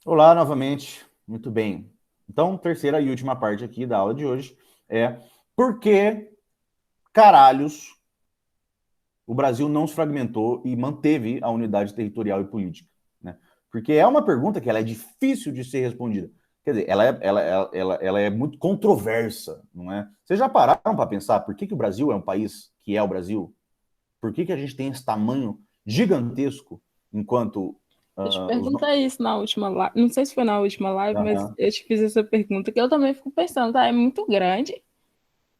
Olá novamente, muito bem. Então, terceira e última parte aqui da aula de hoje é por que caralhos o Brasil não se fragmentou e manteve a unidade territorial e política, né? Porque é uma pergunta que ela é difícil de ser respondida. Quer dizer, ela é muito controversa, não é? Vocês já pararam para pensar por que o Brasil é um país que é o Brasil? Por que a gente tem esse tamanho gigantesco enquanto Eu te os... perguntei isso na última live. Não sei se foi na última live, mas Uhum. eu te fiz essa pergunta que eu também fico pensando, tá? É muito grande.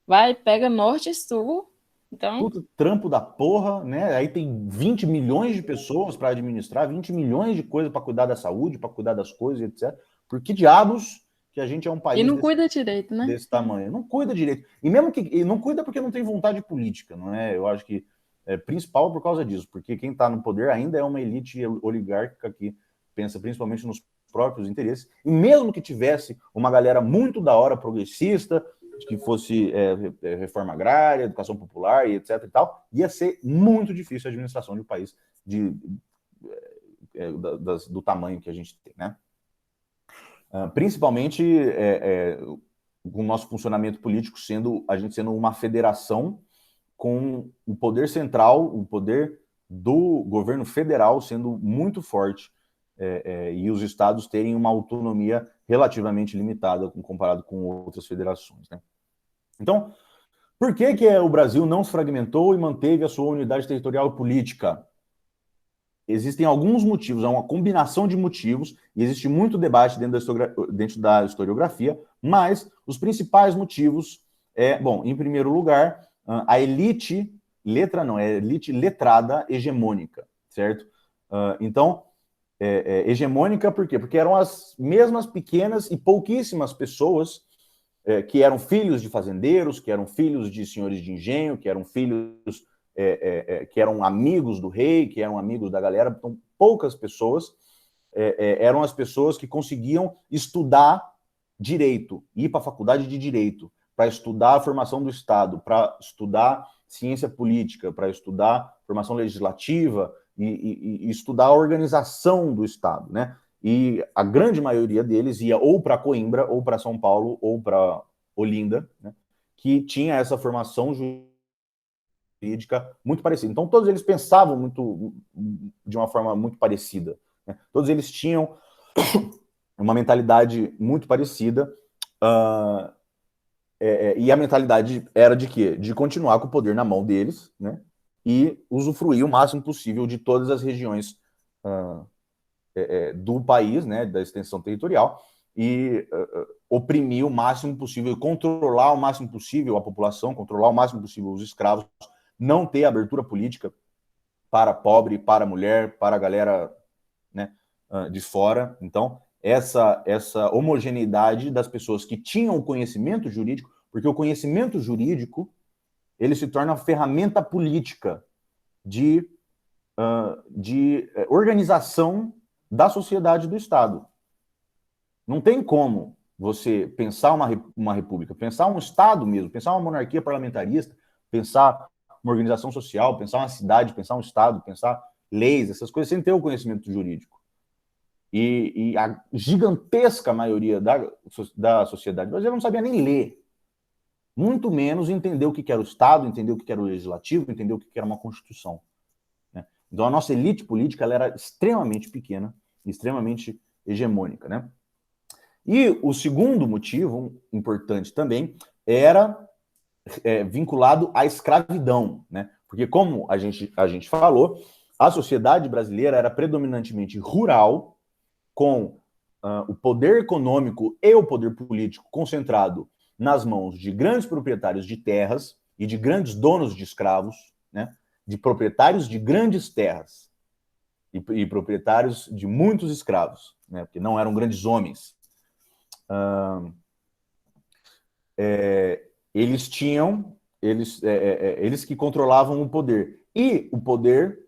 Vai, pega norte e sul. Então, Puta trampo da porra, né? Aí tem 20 milhões de pessoas para administrar, 20 milhões de coisas para cuidar da saúde, para cuidar das coisas, etc. Por que diabos que a gente é um e país não cuida direito, né? desse tamanho? Não cuida direito. E mesmo que não cuida porque não tem vontade política, não é? Eu acho que é principal por causa disso, porque quem está no poder ainda é uma elite oligárquica que pensa principalmente nos próprios interesses. E mesmo que tivesse uma galera muito da hora progressista, que fosse reforma agrária, educação popular e etc e tal, ia ser muito difícil a administração de um país do tamanho que a gente tem, né? Principalmente com o nosso funcionamento político a gente sendo uma federação com o poder central, o poder do governo federal sendo muito forte e os estados terem uma autonomia relativamente limitada comparado com outras federações, né? Então, por que o Brasil não se fragmentou e manteve a sua unidade territorial e política? Existem alguns motivos, é uma combinação de motivos, e existe muito debate dentro da historiografia, mas os principais motivos bom, em primeiro lugar, a elite, elite letrada hegemônica, certo? Então, hegemônica por quê? Porque eram as mesmas pequenas e pouquíssimas pessoas que eram filhos de fazendeiros, que eram filhos de senhores de engenho, que eram filhos que eram amigos do rei, que eram amigos da galera. Então, poucas pessoas eram as pessoas que conseguiam estudar direito, ir para a faculdade de direito, para estudar a formação do Estado, para estudar ciência política, para estudar formação legislativa e estudar a organização do Estado, né? E a grande maioria deles ia ou para Coimbra, ou para São Paulo, ou para Olinda, né? Que tinha essa formação jurídica muito parecida. Então, todos eles pensavam muito de uma forma muito parecida, né? Todos eles tinham uma mentalidade muito parecida. Uh, e a mentalidade era de quê? De continuar com o poder na mão deles, né? E usufruir o máximo possível de todas as regiões uh, do país, né? Da extensão territorial, e oprimir o máximo possível, controlar o máximo possível a população, controlar o máximo possível os escravos, não ter abertura política para pobre, para mulher, para a galera, né, de fora. Então, essa homogeneidade das pessoas que tinham o conhecimento jurídico, porque o conhecimento jurídico ele se torna uma ferramenta política de organização da sociedade do Estado. Não tem como você pensar uma república, pensar um Estado mesmo, pensar uma monarquia parlamentarista, pensar uma organização social, pensar uma cidade, pensar um Estado, pensar leis, essas coisas, sem ter o conhecimento jurídico. E a gigantesca maioria da sociedade brasileira não sabia nem ler, muito menos entender o que era o Estado, entender o que era o legislativo, entender o que era uma Constituição, né? Então, a nossa elite política ela era extremamente pequena, extremamente hegemônica, né? E o segundo motivo importante também era vinculado à escravidão, né? Porque, como a gente falou, a sociedade brasileira era predominantemente rural, com o poder econômico e o poder político concentrado nas mãos de grandes proprietários de terras e de grandes donos de escravos, né? De proprietários de grandes terras e proprietários de muitos escravos, né? Porque não eram grandes homens. Eles tinham, eles que controlavam o poder. E o poder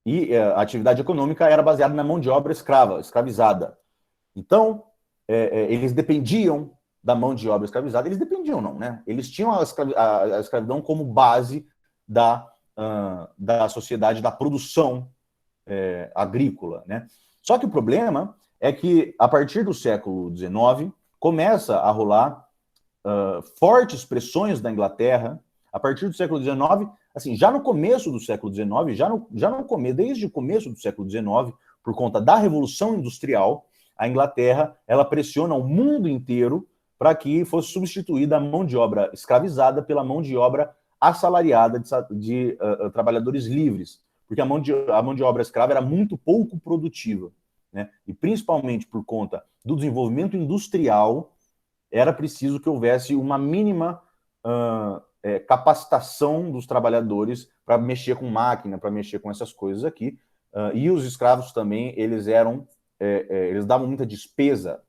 e a atividade econômica era baseada na mão de obra escrava, escravizada. Então, eles dependiam da mão de obra escravizada. Eles dependiam, não, né? Eles tinham a escravidão como base da sociedade, da produção agrícola, né? Só que o problema é que, a partir do século XIX, começa a rolar fortes pressões da Inglaterra, a partir do século XIX, assim, já no começo do século XIX, desde o começo do século XIX, por conta da Revolução Industrial, a Inglaterra, ela pressiona o mundo inteiro para que fosse substituída a mão de obra escravizada pela mão de obra assalariada de trabalhadores livres, porque a mão de obra escrava era muito pouco produtiva, né? E principalmente por conta do desenvolvimento industrial, era preciso que houvesse uma mínima capacitação dos trabalhadores para mexer com máquina, para mexer com essas coisas aqui. E os escravos também, eles davam muita despesa,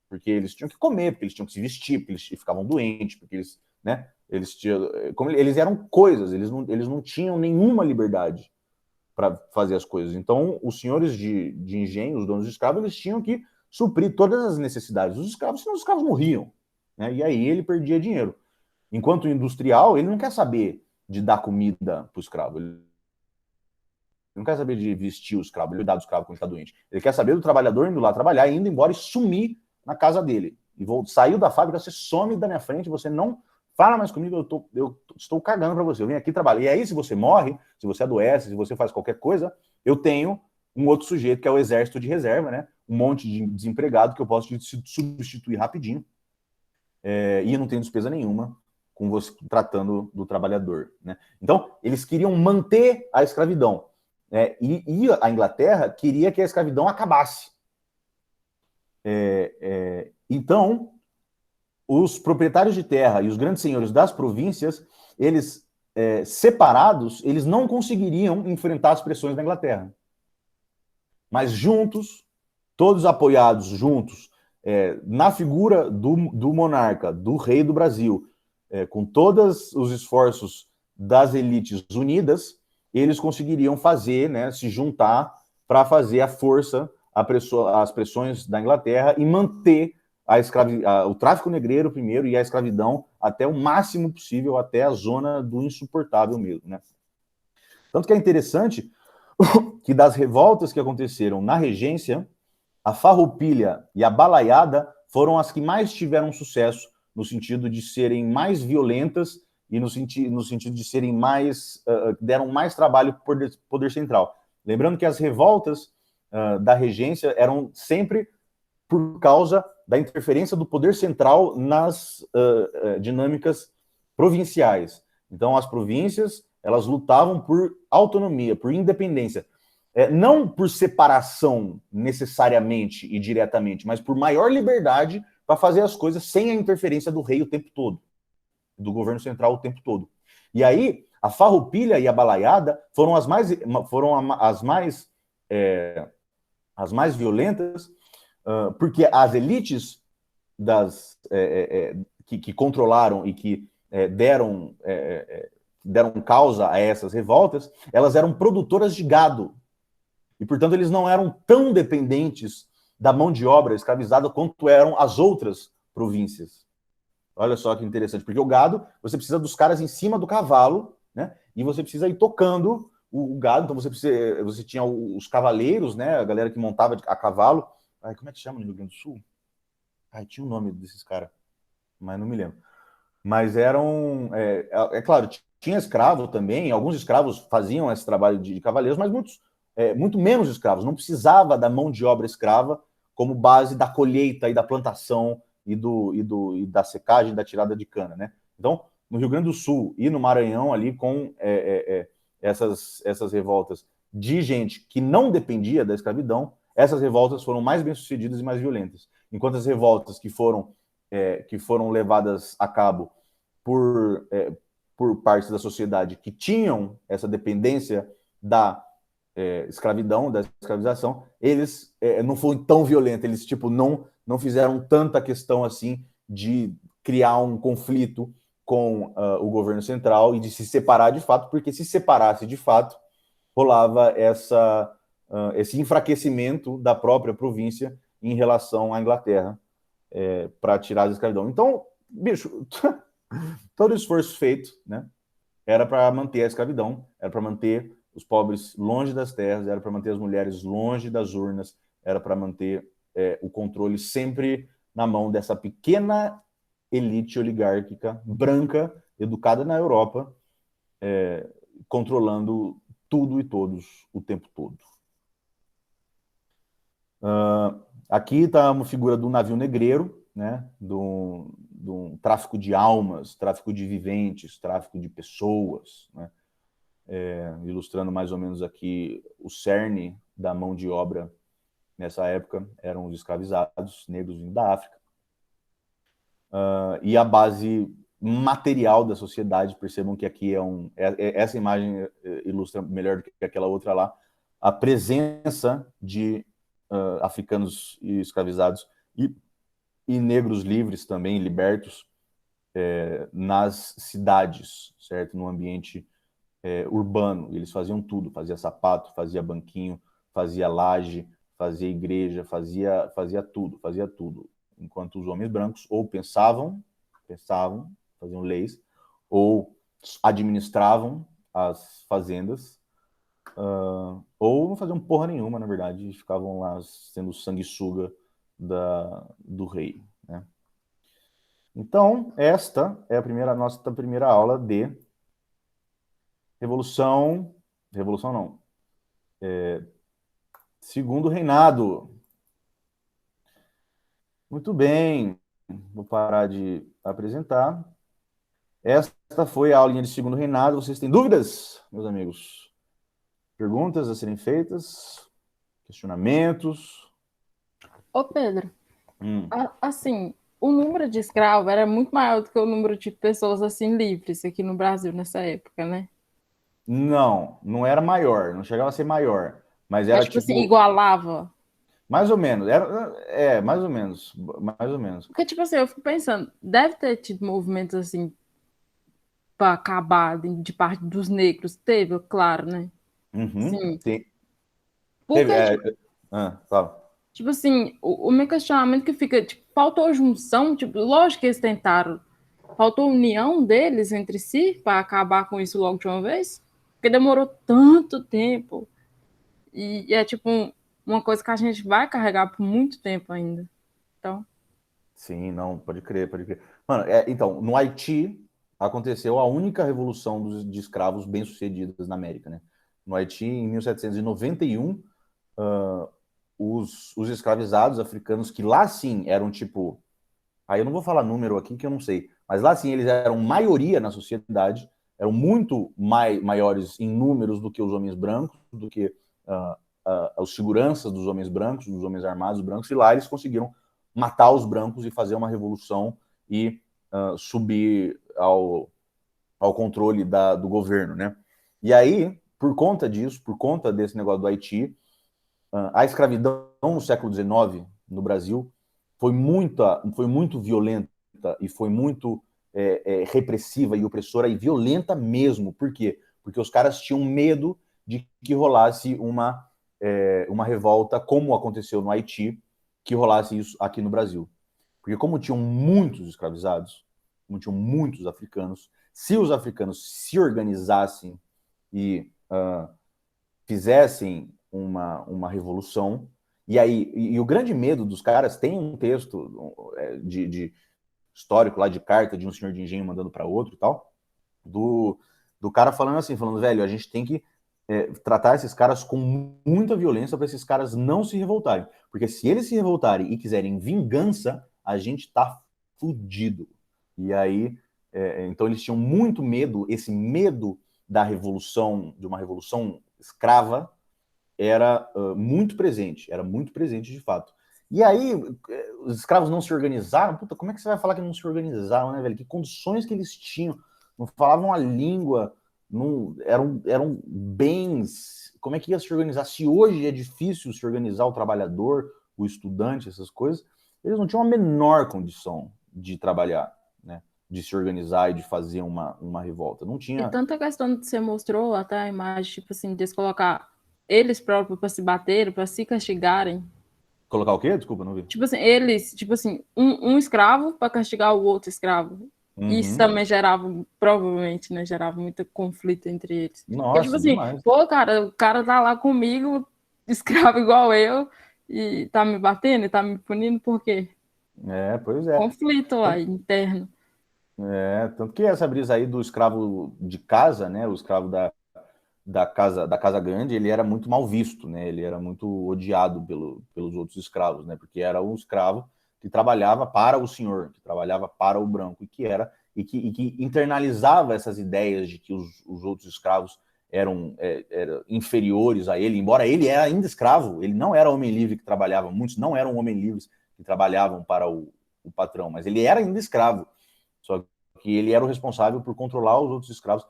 porque eles tinham que comer, porque eles tinham que se vestir, porque eles ficavam doentes, porque eles, né, eles eram coisas, eles não tinham nenhuma liberdade para fazer as coisas. Então, os senhores de engenho, os donos de escravos, eles tinham que suprir todas as necessidades dos escravos, senão os escravos morriam, né? E aí ele perdia dinheiro. Enquanto o industrial, ele não quer saber de dar comida para o escravo, ele não quer saber de vestir o escravo, ele cuidar do escravo quando está doente. Ele quer saber do trabalhador indo lá trabalhar, indo embora e sumir na casa dele. E saiu da fábrica, você some da minha frente, você não fala mais comigo, eu estou cagando para você, eu vim aqui trabalhar. E aí, se você morre, se você adoece, se você faz qualquer coisa, eu tenho um outro sujeito, que é o exército de reserva, né? Um monte de desempregado que eu posso substituir rapidinho. E eu não tenho despesa nenhuma com você tratando do trabalhador, né? Então, eles queriam manter a escravidão, né? E a Inglaterra queria que a escravidão acabasse. Então, os proprietários de terra e os grandes senhores das províncias, eles, separados, eles não conseguiriam enfrentar as pressões da Inglaterra. Mas juntos, todos apoiados juntos, na figura do monarca, do rei do Brasil, com todos os esforços das elites unidas, eles conseguiriam fazer, né, se juntar para fazer a força, as pressões da Inglaterra e manter o tráfico negreiro primeiro e a escravidão até o máximo possível, até a zona do insuportável mesmo, né? Tanto que é interessante que das revoltas que aconteceram na regência, a farroupilha e a balaiada foram as que mais tiveram sucesso, no sentido de serem mais violentas e no sentido de serem mais, deram mais trabalho para o poder central. Lembrando que as revoltas da regência eram sempre por causa da interferência do poder central nas dinâmicas provinciais. Então, as províncias, elas lutavam por autonomia, por independência. Não por separação necessariamente e diretamente, mas por maior liberdade para fazer as coisas sem a interferência do rei o tempo todo, do governo central o tempo todo. E aí, a farroupilha e a balaiada foram as mais violentas, porque as elites que controlaram e que deram causa a essas revoltas, elas eram produtoras de gado. E, portanto, eles não eram tão dependentes da mão de obra escravizada quanto eram as outras províncias. Olha só que interessante, porque o gado, você precisa dos caras em cima do cavalo, né? E você precisa ir tocando o gado. Então você tinha os cavaleiros, né? A galera que montava a cavalo. Ai, como é que chama no Rio Grande do Sul? Ai, tinha o nome desses caras, mas não me lembro. Mas eram, claro, tinha escravo também, alguns escravos faziam esse trabalho de cavaleiros, mas muito menos escravos, não precisava da mão de obra escrava como base da colheita e da plantação e da secagem, da tirada de cana, né? Então, no Rio Grande do Sul e no Maranhão, ali com essas revoltas de gente que não dependia da escravidão, essas revoltas foram mais bem-sucedidas e mais violentas. Enquanto as revoltas que foram levadas a cabo por partes da sociedade que tinham essa dependência da escravidão, da escravização, eles não foram tão violentos, eles não fizeram tanta questão assim de criar um conflito com o governo central e de se separar de fato, porque se separasse de fato, rolava esse enfraquecimento da própria província em relação à Inglaterra para tirar a escravidão. Então, bicho, todo esforço feito, né, era para manter a escravidão, era para manter os pobres longe das terras, era para manter as mulheres longe das urnas, era para manter o controle sempre na mão dessa pequena elite oligárquica branca, educada na Europa, controlando tudo e todos o tempo todo. Aqui está uma figura do navio negreiro, né, do tráfico de almas, tráfico de viventes, tráfico de pessoas, né, ilustrando mais ou menos aqui o cerne da mão de obra nessa época, eram os escravizados negros vindo da África. E a base material da sociedade, percebam que aqui essa imagem ilustra melhor do que aquela outra lá, a presença de africanos escravizados e negros livres também, libertos, nas cidades, certo? No ambiente urbano. Eles faziam tudo, fazia sapato, fazia banquinho, fazia laje, fazia igreja, fazia tudo. Enquanto os homens brancos ou pensavam, faziam leis, ou administravam as fazendas, ou não faziam porra nenhuma, na verdade, e ficavam lá sendo sanguessuga do rei, né? Então, esta é a nossa primeira aula de Revolução não, Segundo Reinado. Muito bem, vou parar de apresentar. Esta foi a aulinha de Segundo Reinado. Vocês têm dúvidas, meus amigos? Perguntas a serem feitas? Questionamentos? Ô, Pedro, assim, o número de escravos era muito maior do que o número de pessoas assim livres aqui no Brasil nessa época, né? Não era maior, não chegava a ser maior, mas era Mas, tipo assim, igualava. mais ou menos, mais ou menos. Porque, tipo assim, eu fico pensando, deve ter tido movimentos assim para acabar de parte dos negros, teve, claro, né? Sim. Teve, Porque, fala. tipo assim, o meu questionamento que fica, tipo, faltou junção, tipo, lógico que eles tentaram, faltou união deles entre si para acabar com isso logo de uma vez, porque demorou tanto tempo e é tipo uma coisa que a gente vai carregar por muito tempo ainda. Então, Sim, não, pode crer. Mano, então, no Haiti aconteceu a única revolução de escravos bem-sucedidas na América, né? No Haiti, em 1791, os escravizados africanos, que lá sim eram tipo... Aí eu não vou falar número aqui, que eu não sei. Mas lá sim, eles eram maioria na sociedade, eram muito maiores em números do que os homens brancos, do que os seguranças dos homens brancos, dos homens armados brancos, e lá eles conseguiram matar os brancos e fazer uma revolução e subir ao controle do governo, né? E aí, por conta disso, por conta desse negócio do Haiti, a escravidão no século XIX, no Brasil, foi muito violenta e foi muito repressiva e opressora e violenta mesmo. Por quê? Porque os caras tinham medo de que rolasse uma revolta, como aconteceu no Haiti, que rolasse isso aqui no Brasil. Porque como tinham muitos escravizados, como tinham muitos africanos, se os africanos se organizassem e fizessem uma revolução, e o grande medo dos caras, tem um texto de histórico lá de carta de um senhor de engenho mandando para outro e tal, do cara falando assim, velho, a gente tem que tratar esses caras com muita violência para esses caras não se revoltarem. Porque se eles se revoltarem e quiserem vingança, a gente tá fudido. E aí, então eles tinham muito medo, esse medo da revolução, de uma revolução escrava, era muito presente de fato. E aí, os escravos não se organizaram. Puta, como é que você vai falar que não se organizaram, né, velho? Que condições que eles tinham? Não falavam a língua, não, eram bens. Como é que ia se organizar? Se hoje é difícil se organizar o trabalhador, o estudante, essas coisas, eles não tinham a menor condição de trabalhar, né? De se organizar e de fazer uma revolta. Não tinha. E tanta questão que você mostrou, até a imagem, tipo assim, de colocar eles próprios para se baterem, para se castigarem. Colocar o quê? Desculpa, não vi. Tipo assim, eles, tipo assim, um escravo para castigar o outro escravo. Isso também gerava, provavelmente, né? Gerava muito conflito entre eles. Nossa, porque, tipo assim, demais. pô, cara, o cara tá lá comigo, escravo igual eu, e tá me batendo e tá me punindo por quê? Pois é. Conflito lá interno. Tanto que essa brisa aí do escravo de casa, né? O escravo da casa grande, ele era muito mal visto, né? Ele era muito odiado pelos outros escravos, né? Porque era um escravo que trabalhava para o senhor, que trabalhava para o branco e que internalizava essas ideias de que os outros escravos eram inferiores a ele, embora ele era ainda escravo, ele não era homem livre que trabalhava, muitos não eram homens livres que trabalhavam para o patrão, mas ele era ainda escravo, só que ele era o responsável por controlar os outros escravos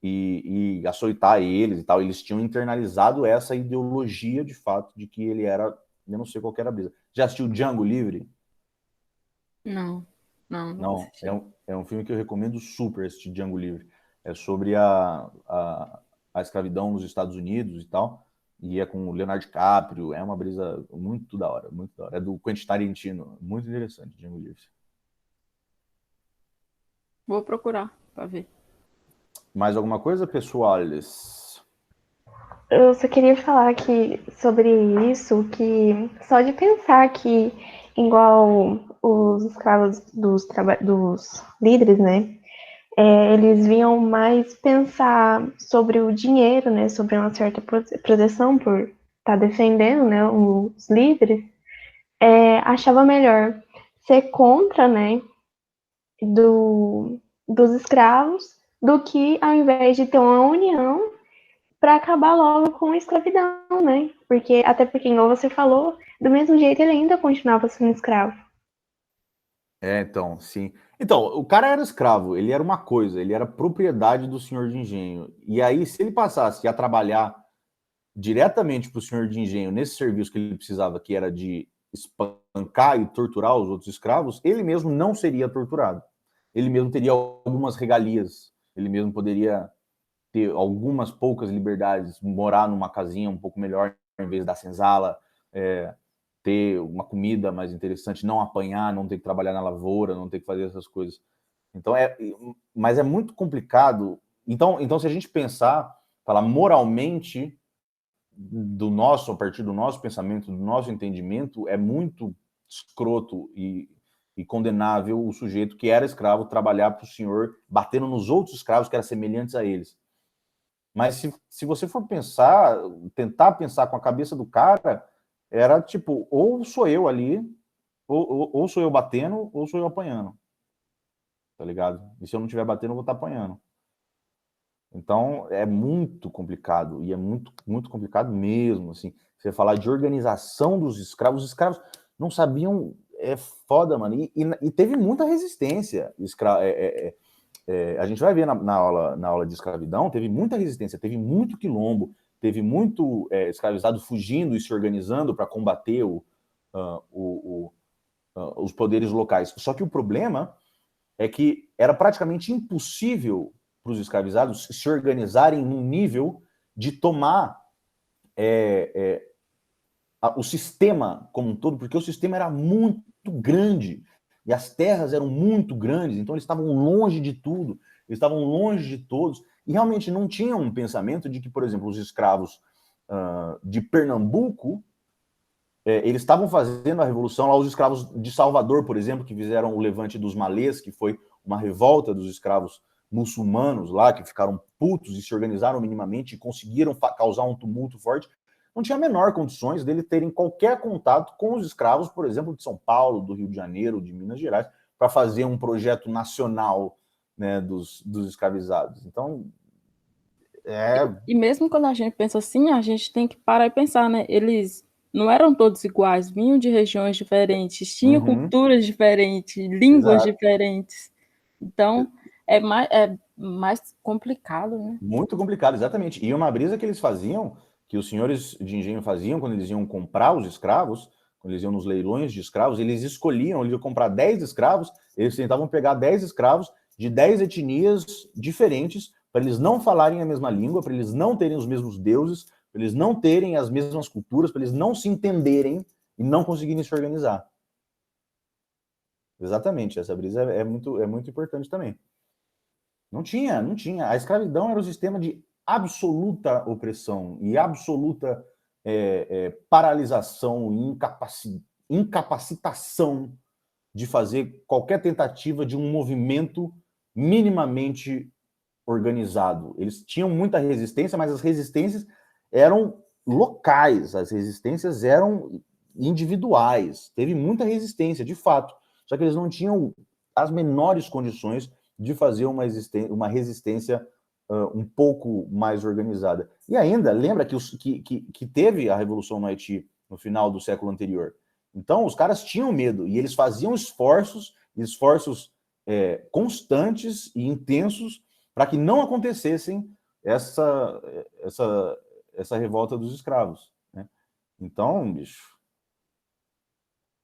e açoitar eles e tal. Eles tinham internalizado essa ideologia de fato de que ele era, eu não sei qual que era a brisa. Já assistiu Django Livre? Não, nunca Não, assisti. é um filme que eu recomendo super, assistir Django Livre. É sobre a escravidão nos Estados Unidos e tal, e é com o Leonardo DiCaprio, é uma brisa muito da hora, muito da hora. É do Quentin Tarantino, muito interessante, Django Livre. Vou procurar para ver. Mais alguma coisa, pessoales? Eu só queria falar que sobre isso, que só de pensar que, igual os escravos dos líderes, né? Eles vinham mais pensar sobre o dinheiro, né? Sobre uma certa proteção por estar defendendo, né? Os líderes. Achava melhor ser contra, né? Dos escravos, do que ao invés de ter uma união para acabar logo com a escravidão, né? Até porque, igual você falou, do mesmo jeito ele ainda continuava sendo escravo. Então, sim. Então, o cara era escravo, ele era uma coisa, ele era propriedade do senhor de engenho. E aí, se ele passasse a trabalhar diretamente para o senhor de engenho nesse serviço que ele precisava, que era de espancar e torturar os outros escravos, ele mesmo não seria torturado. Ele mesmo teria algumas regalias, ele mesmo poderia ter algumas poucas liberdades, morar numa casinha um pouco melhor em vez da senzala, ter uma comida mais interessante, não apanhar, não ter que trabalhar na lavoura, não ter que fazer essas coisas. Então mas é muito complicado. Então se a gente pensar, falar moralmente a partir do nosso pensamento, do nosso entendimento, é muito escroto e condenável o sujeito que era escravo trabalhar para o senhor, batendo nos outros escravos que eram semelhantes a eles. Mas se você for pensar, tentar pensar com a cabeça do cara, era tipo, ou sou eu ali, ou sou eu batendo, ou sou eu apanhando. Tá ligado? E se eu não estiver batendo, eu vou estar apanhando. Então, é muito complicado, e é muito, muito complicado mesmo, assim. Você falar de organização dos escravos, os escravos não sabiam, é foda, mano, e teve muita resistência. A gente vai ver na aula de escravidão, teve muita resistência, teve muito quilombo, teve muito escravizado fugindo e se organizando para combater os poderes locais. Só que o problema é que era praticamente impossível para os escravizados se organizarem num nível de tomar o sistema como um todo, porque o sistema era muito grande e as terras eram muito grandes, então eles estavam longe de tudo, eles estavam longe de todos, e realmente não tinham um pensamento de que, por exemplo, os escravos de Pernambuco, eles estavam fazendo a revolução lá, os escravos de Salvador, por exemplo, que fizeram o levante dos malês, que foi uma revolta dos escravos muçulmanos lá, que ficaram putos e se organizaram minimamente e conseguiram causar um tumulto forte, não tinha a menor condições dele terem qualquer contato com os escravos, por exemplo, de São Paulo, do Rio de Janeiro, de Minas Gerais, para fazer um projeto nacional, né, dos escravizados. Então, E mesmo quando a gente pensa assim, a gente tem que parar e pensar, né? Eles não eram todos iguais, vinham de regiões diferentes, tinham culturas diferentes, línguas exato. diferentes. Então, é mais complicado, né? Muito complicado, exatamente. E uma brisa que eles faziam, que os senhores de engenho faziam quando eles iam comprar os escravos, quando eles iam nos leilões de escravos, eles escolhiam, eles iam comprar 10 escravos, eles tentavam pegar 10 escravos de 10 etnias diferentes, para eles não falarem a mesma língua, para eles não terem os mesmos deuses, para eles não terem as mesmas culturas, para eles não se entenderem e não conseguirem se organizar. Exatamente, essa brisa é muito importante também. Não tinha, não tinha. A escravidão era um sistema de absoluta opressão e absoluta paralisação e incapacitação de fazer qualquer tentativa de um movimento minimamente organizado. Eles tinham muita resistência, mas as resistências eram locais, as resistências eram individuais. Teve muita resistência, de fato, só que eles não tinham as menores condições de fazer uma resistência um pouco mais organizada. E ainda, lembra que teve a Revolução no Haiti no final do século anterior. Então, os caras tinham medo, e eles faziam esforços constantes e intensos para que não acontecessem essa revolta dos escravos, né? Então, bicho,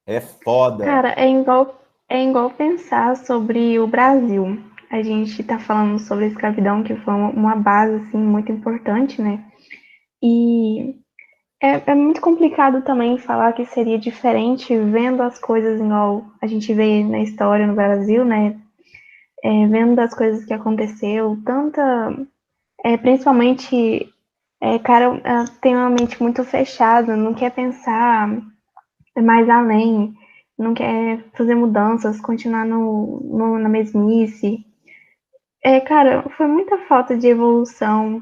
é foda. Cara, é igual pensar sobre o Brasil. A gente tá falando sobre a escravidão, que foi uma base, assim, muito importante, né? E é muito complicado também falar que seria diferente vendo as coisas igual a gente vê na história no Brasil, né? Vendo as coisas que aconteceu, principalmente, cara, tem uma mente muito fechada, não quer pensar mais além, não quer fazer mudanças, continuar na mesmice. Cara, foi muita falta de evolução,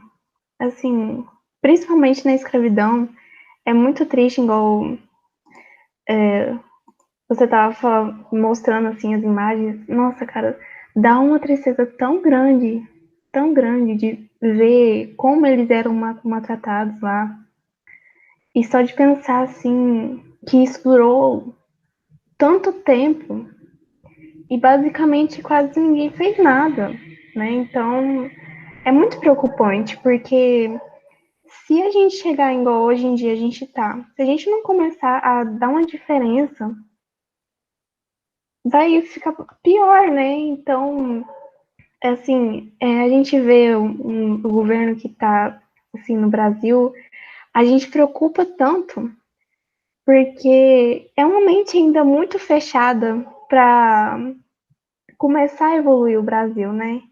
assim, principalmente na escravidão. É muito triste, igual você tava mostrando, assim, as imagens. Nossa, cara, dá uma tristeza tão grande de ver como eles eram maltratados lá. E só de pensar, assim, que isso durou tanto tempo e basicamente quase ninguém fez nada, né? Então, é muito preocupante, porque se a gente chegar igual hoje em dia a gente tá, se a gente não começar a dar uma diferença, vai ficar pior, né? Então, assim, a gente vê o governo que tá, assim, no Brasil, a gente preocupa tanto, porque é uma mente ainda muito fechada para começar a evoluir o Brasil, né?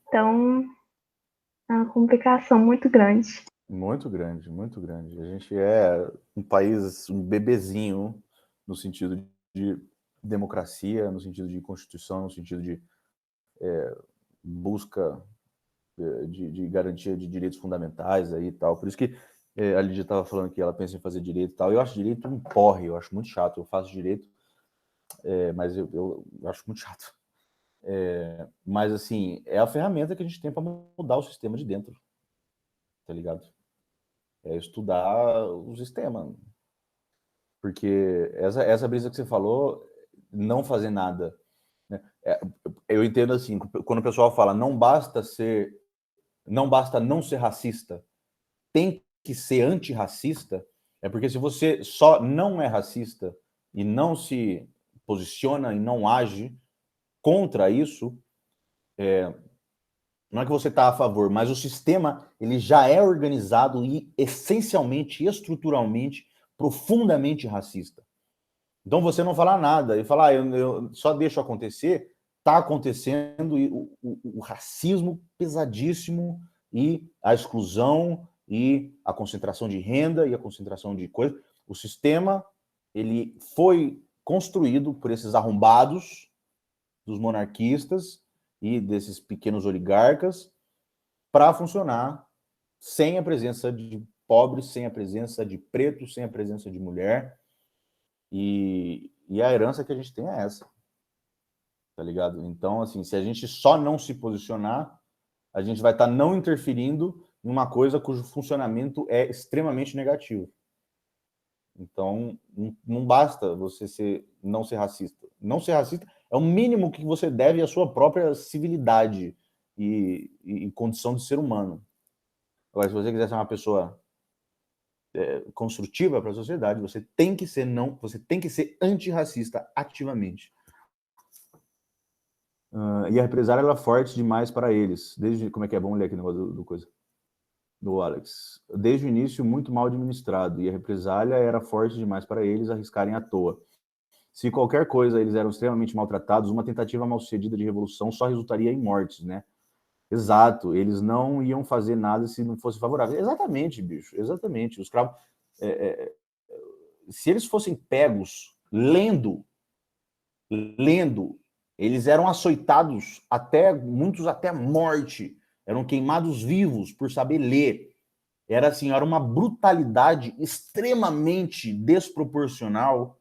Então, é uma complicação muito grande. Muito grande, muito grande. A gente é um país, um bebezinho, no sentido de democracia, no sentido de constituição, no sentido de busca de garantia de direitos fundamentais aí e tal. Por isso que a Lídia estava falando que ela pensa em fazer direito e tal. Eu acho direito um porre, eu acho muito chato. Eu faço direito, mas eu acho muito chato. Mas, assim, é a ferramenta que a gente tem para mudar o sistema de dentro, tá ligado? É estudar o sistema. Porque essa brisa que você falou, não fazer nada, né? Eu entendo assim, quando o pessoal fala não basta não ser racista, tem que ser antirracista, é porque se você só não é racista e não se posiciona e não age contra isso, não é que você está a favor, mas o sistema ele já é organizado e essencialmente, estruturalmente, profundamente racista. Então você não falar nada e falar, eu só deixo acontecer, está acontecendo e o racismo pesadíssimo e a exclusão e a concentração de renda e a concentração de coisas. O sistema ele foi construído por esses arrombados dos monarquistas e desses pequenos oligarcas para funcionar sem a presença de pobres, sem a presença de pretos, sem a presença de mulher. E a herança que a gente tem é essa, tá ligado? Então, assim, se a gente só não se posicionar, a gente vai estar não interferindo em uma coisa cujo funcionamento é extremamente negativo. Então, não basta você não ser racista. Não ser racista é o mínimo que você deve à sua própria civilidade e condição de ser humano. Agora, se você quiser ser uma pessoa construtiva para a sociedade, você tem que ser antirracista ativamente. E a represária era forte demais para eles. Como é que é? Vamos ler aqui o negócio do coisa. Do Alex. Desde o início, muito mal administrado, e a represália era forte demais para eles arriscarem à toa. Se qualquer coisa eles eram extremamente maltratados, uma tentativa mal-sucedida de revolução só resultaria em mortes, né? Exato, eles não iam fazer nada se não fosse favorável. Exatamente, bicho, exatamente. Os cravos... se eles fossem pegos lendo, eles eram açoitados muitos até a morte, eram queimados vivos por saber ler. Era assim, era uma brutalidade extremamente desproporcional,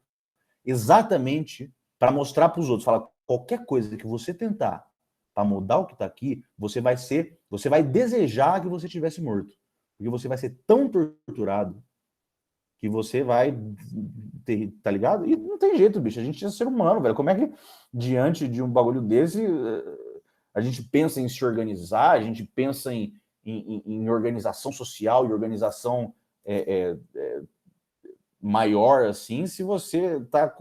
exatamente para mostrar para os outros, falar, qualquer coisa que você tentar para mudar o que está aqui, você vai desejar que você tivesse morto, porque você vai ser tão torturado que você vai ter, tá ligado? E não tem jeito, bicho, a gente é ser humano, velho. Como é que diante de um bagulho desse a gente pensa em se organizar, a gente pensa em organização social e organização maior, assim, se você tá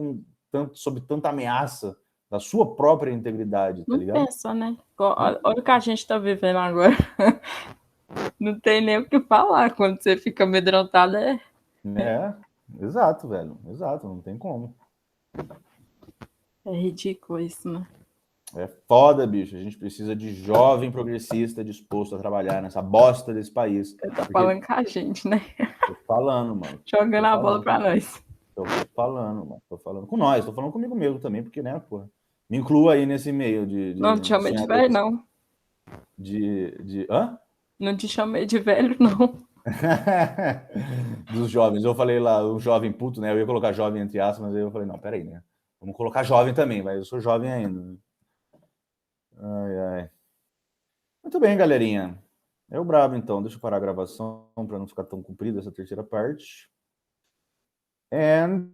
sob tanta ameaça da sua própria integridade, tá ligado? Não pensa, né? Olha o que a gente tá vivendo agora. Não tem nem o que falar. Quando você fica amedrontado, Exato, velho. Exato, não tem como. É ridículo isso, né? É foda, bicho. A gente precisa de jovem progressista disposto a trabalhar nessa bosta desse país. Você tá falando com a gente, né? Tô falando, mano. Jogando a bola pra nós. Tô falando, mano. Tô falando com nós. Tô falando comigo mesmo também, porque, né, porra. Me inclua aí nesse meio de Não te chamei de velho, não. Hã? Não te chamei de velho, não. Dos jovens. Eu falei lá, o jovem puto, né? Eu ia colocar jovem entre aspas, mas aí eu falei, não, peraí, né? Vamos colocar jovem também, mas eu sou jovem ainda. Ai, ai. Muito bem, galerinha. É o brabo, então. Deixa eu parar a gravação para não ficar tão comprida essa terceira parte. And